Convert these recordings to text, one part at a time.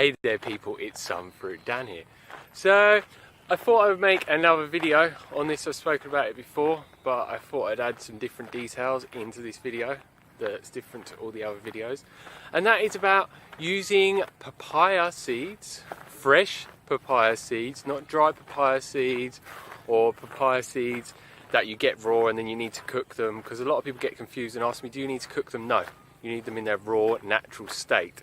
Hey there people, it's Sunfruit Dan here. So I thought I would make another video on this. I've spoken about it before, but I thought I'd add some different details into this video that's different to all the other videos. And that is about using papaya seeds, fresh papaya seeds, not dry papaya seeds or papaya seeds that you get raw and then you need to cook them, because a lot of people get confused and ask me, do you need to cook them? No, you need them in their raw, natural state.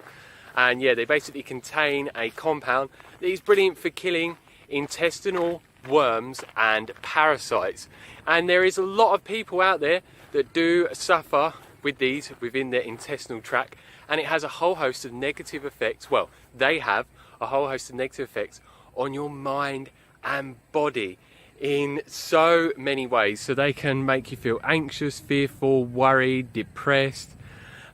And yeah, they basically contain a compound that is brilliant for killing intestinal worms and parasites. And there is a lot of people out there that do suffer with these within their intestinal tract, and it has a whole host of negative effects. Well, they have a whole host of negative effects on your mind and body in so many ways. So they can make you feel anxious, fearful, worried, depressed.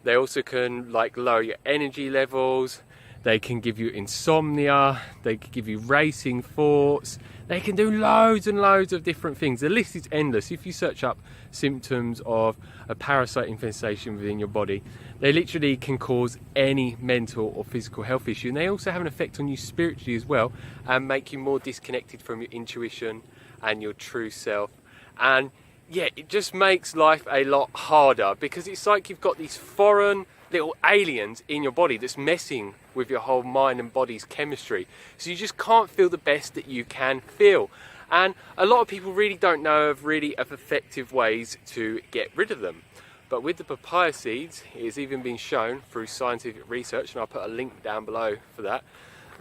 They also can lower your energy levels. They can give you insomnia. They can give you racing thoughts. They can do loads and loads of different things. The list is endless. If you search up symptoms of a parasite infestation within your body, they literally can cause any mental or physical health issue. And they also have an effect on you spiritually as well, and make you more disconnected from your intuition and your true self. And yeah, it just makes life a lot harder, because it's like you've got these foreign little aliens in your body that's messing with your whole mind and body's chemistry. So you just can't feel the best that you can feel. And a lot of people really don't know of effective ways to get rid of them. But with the papaya seeds, it has even been shown through scientific research, and I'll put a link down below for that,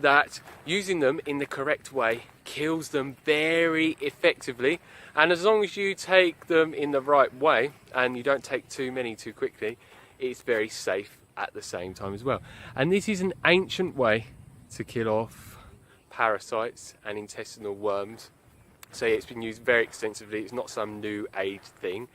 that using them in the correct way kills them very effectively. And as long as you take them in the right way and you don't take too many too quickly, it's very safe at the same time as well. And this is an ancient way to kill off parasites and intestinal worms. So yeah, it's been used very extensively. It's not some new age thing.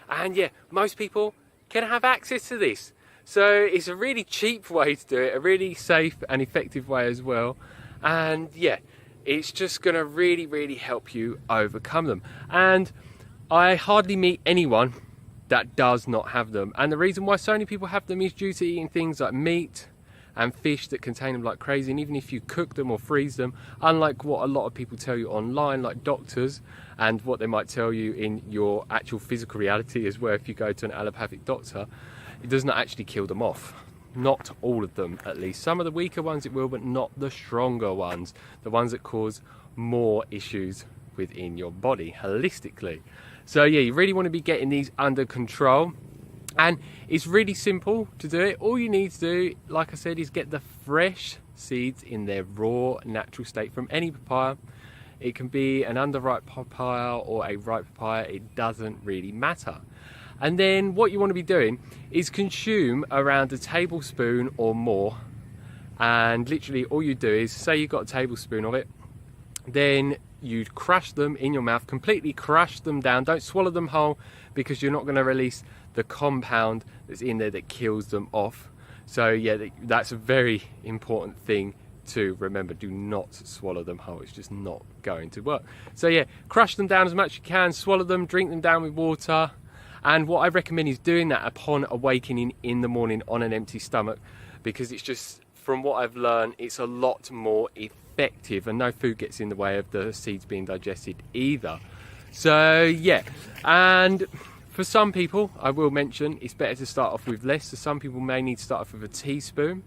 And yeah, most people can have access to this. So it's a really cheap way to do it, a really safe and effective way as well. And yeah, it's just going to really help you overcome them. And I hardly meet anyone that does not have them. And the reason why so many people have them is due to eating things like meat and fish that contain them like crazy. And even if you cook them or freeze them, unlike what a lot of people tell you online, like doctors, and what they might tell you in your actual physical reality as well, if you go to an allopathic doctor, it does not actually kill them off. Not all of them, at least. Some of the weaker ones it will, but not the stronger ones. The ones that cause more issues within your body, holistically. So yeah, you really want to be getting these under control. And it's really simple to do it. All you need to do, like I said, is get the fresh seeds in their raw, natural state from any papaya. It can be an underripe papaya or a ripe papaya. It doesn't really matter. And then what you want to be doing is consume around a tablespoon or more. And literally all you do is, say you've got a tablespoon of it, then you crush them in your mouth, completely crush them down. Don't swallow them whole, because you're not going to release the compound that's in there that kills them off. So yeah, that's a very important thing to remember. Do not swallow them whole. It's just not going to work. So yeah, crush them down as much as you can, swallow them, drink them down with water. And what I recommend is doing that upon awakening in the morning on an empty stomach, because it's just, from what I've learned, it's a lot more effective, and no food gets in the way of the seeds being digested either. So yeah, and for some people, I will mention, it's better to start off with less. So some people may need to start off with a teaspoon.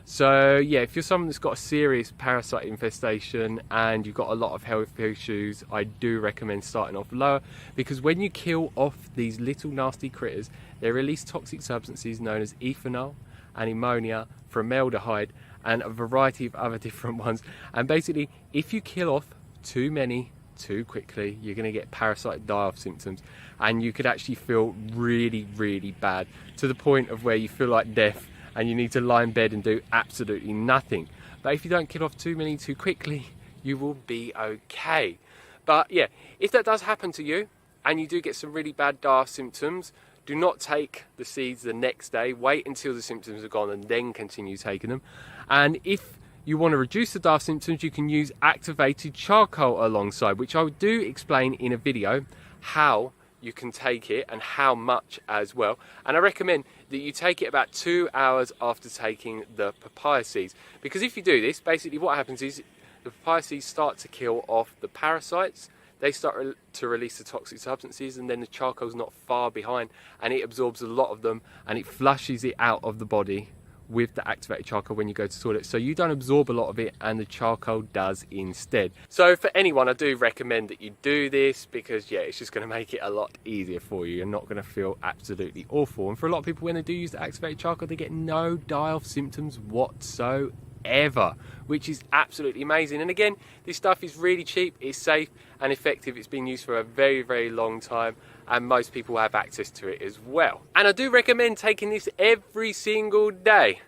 So yeah, if you're someone that's got a serious parasite infestation and you've got a lot of health issues, I do recommend starting off lower, because when you kill off these little nasty critters, they release toxic substances known as ethanol and ammonia, formaldehyde, and a variety of other different ones. And basically, if you kill off too many too quickly, you're going to get parasite die-off symptoms, and you could actually feel really bad, to the point of where you feel like death and you need to lie in bed and do absolutely nothing. But if you don't kill off too many too quickly, you will be okay. But yeah, if that does happen to you and you do get some really bad die-off symptoms, do not take the seeds the next day. Wait until the symptoms are gone and then continue taking them. And if you want to reduce the die-off symptoms, you can use activated charcoal alongside, which I do explain in a video how you can take it and how much as well. And I recommend that you take it about 2 hours after taking the papaya seeds. Because if you do this, basically what happens is the papaya seeds start to kill off the parasites, they start to release the toxic substances, and then the charcoal's not far behind and it absorbs a lot of them and it flushes it out of the body with the activated charcoal when you go to the toilet. So you don't absorb a lot of it and the charcoal does instead. So for anyone, I do recommend that you do this because yeah, it's just going to make it a lot easier for you. You're not going to feel absolutely awful. And for a lot of people, when they do use the activated charcoal, they get no die-off symptoms whatsoever, which is absolutely amazing. And again, this stuff is really cheap, it's safe and effective. It's been used for a very, very long time and most people have access to it as well. And I do recommend taking this every single day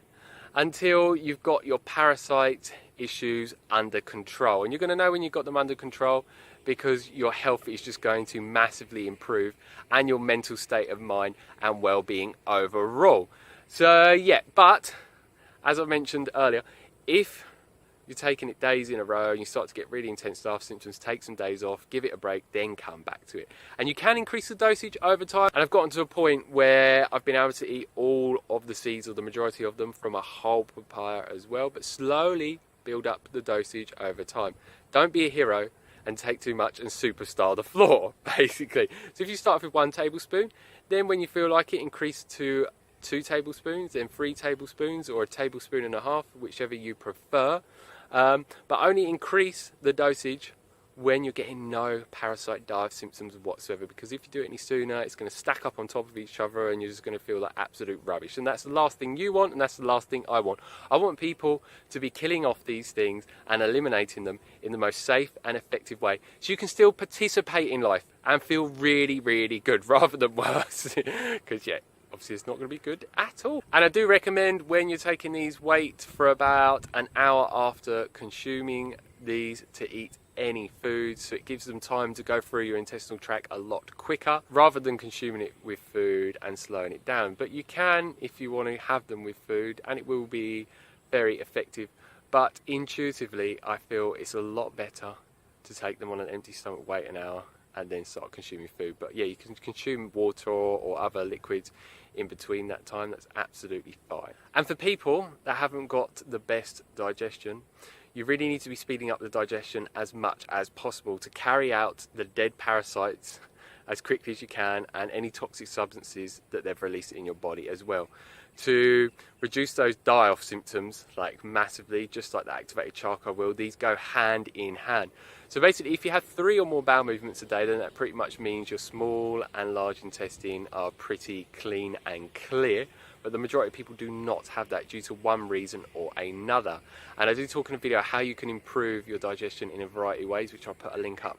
until you've got your parasite issues under control. And you're going to know when you've got them under control because your health is just going to massively improve and your mental state of mind and well-being overall. So yeah, but as I mentioned earlier, if you're taking it days in a row and you start to get really intense staph symptoms, take some days off, give it a break, then come back to it. And you can increase the dosage over time. And I've gotten to a point where I've been able to eat all of the seeds, or the majority of them, from a whole papaya as well, but slowly build up the dosage over time. Don't be a hero and take too much and superstar the floor, basically. So if you start off with 1 tablespoon, then when you feel like it, increase to 2 tablespoons, then 3 tablespoons, or 1.5 tablespoons, whichever you prefer. But only increase the dosage when you're getting no parasite die-off symptoms whatsoever, because if you do it any sooner, it's going to stack up on top of each other and you're just going to feel like absolute rubbish. And that's the last thing you want, and that's the last thing I want. I want people to be killing off these things and eliminating them in the most safe and effective way, so you can still participate in life and feel really, really good rather than worse. Because yeah, obviously it's not going to be good at all. And I do recommend, when you're taking these, wait for about an hour after consuming these to eat any food, so it gives them time to go through your intestinal tract a lot quicker rather than consuming it with food and slowing it down. But you can, if you want to have them with food, and it will be very effective. But intuitively, I feel it's a lot better to take them on an empty stomach, wait an hour and then start consuming food. But yeah, you can consume water or other liquids in between that time. That's absolutely fine. And for people that haven't got the best digestion, you really need to be speeding up the digestion as much as possible to carry out the dead parasites as quickly as you can, and any toxic substances that they've released in your body as well, to reduce those die-off symptoms like massively, just like the activated charcoal will. These go hand in hand. So basically, if you have 3 or more bowel movements a day, then that pretty much means your small and large intestine are pretty clean and clear. But the majority of people do not have that due to one reason or another. And I do talk in a video how you can improve your digestion in a variety of ways, which I'll put a link up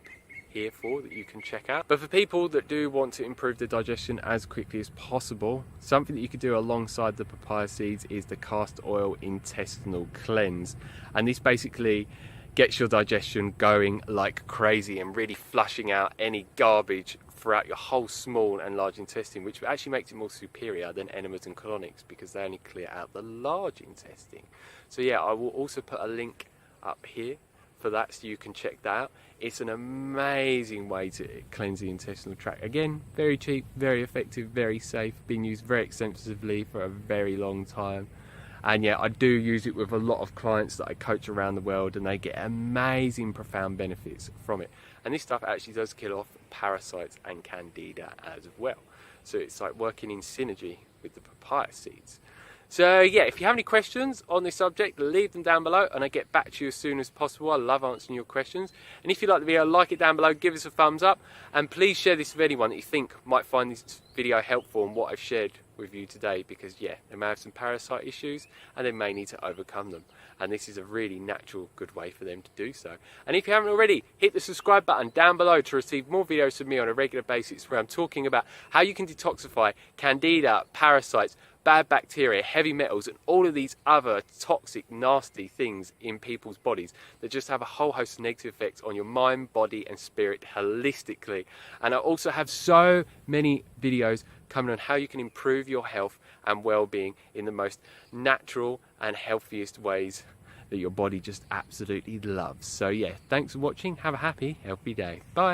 here for, that you can check out. But for people that do want to improve their digestion as quickly as possible, something that you could do alongside the papaya seeds is the castor oil intestinal cleanse. And this basically gets your digestion going like crazy and really flushing out any garbage throughout your whole small and large intestine, which actually makes it more superior than enemas and colonics, because they only clear out the large intestine. So yeah, I will also put a link up here for that, so you can check that out. It's an amazing way to cleanse the intestinal tract. Again, very cheap, very effective, very safe, been used very extensively for a very long time. And yeah, I do use it with a lot of clients that I coach around the world, and they get amazing, profound benefits from it. And this stuff actually does kill off parasites and candida as well. So it's like working in synergy with the papaya seeds. So yeah, if you have any questions on this subject, leave them down below and I get back to you as soon as possible. I love answering your questions. And if you like the video, like it down below, give us a thumbs up, and please share this with anyone that you think might find this video helpful and what I've shared with you today, because yeah, they may have some parasite issues and they may need to overcome them, and this is a really natural, good way for them to do so. And if you haven't already, hit the subscribe button down below to receive more videos from me on a regular basis, where I'm talking about how you can detoxify candida, parasites, bad bacteria, heavy metals, and all of these other toxic, nasty things in people's bodies that just have a whole host of negative effects on your mind, body and spirit holistically. And I also have so many videos coming on how you can improve your health and well-being in the most natural and healthiest ways that your body just absolutely loves. So yeah, thanks for watching. Have a happy, healthy day. Bye.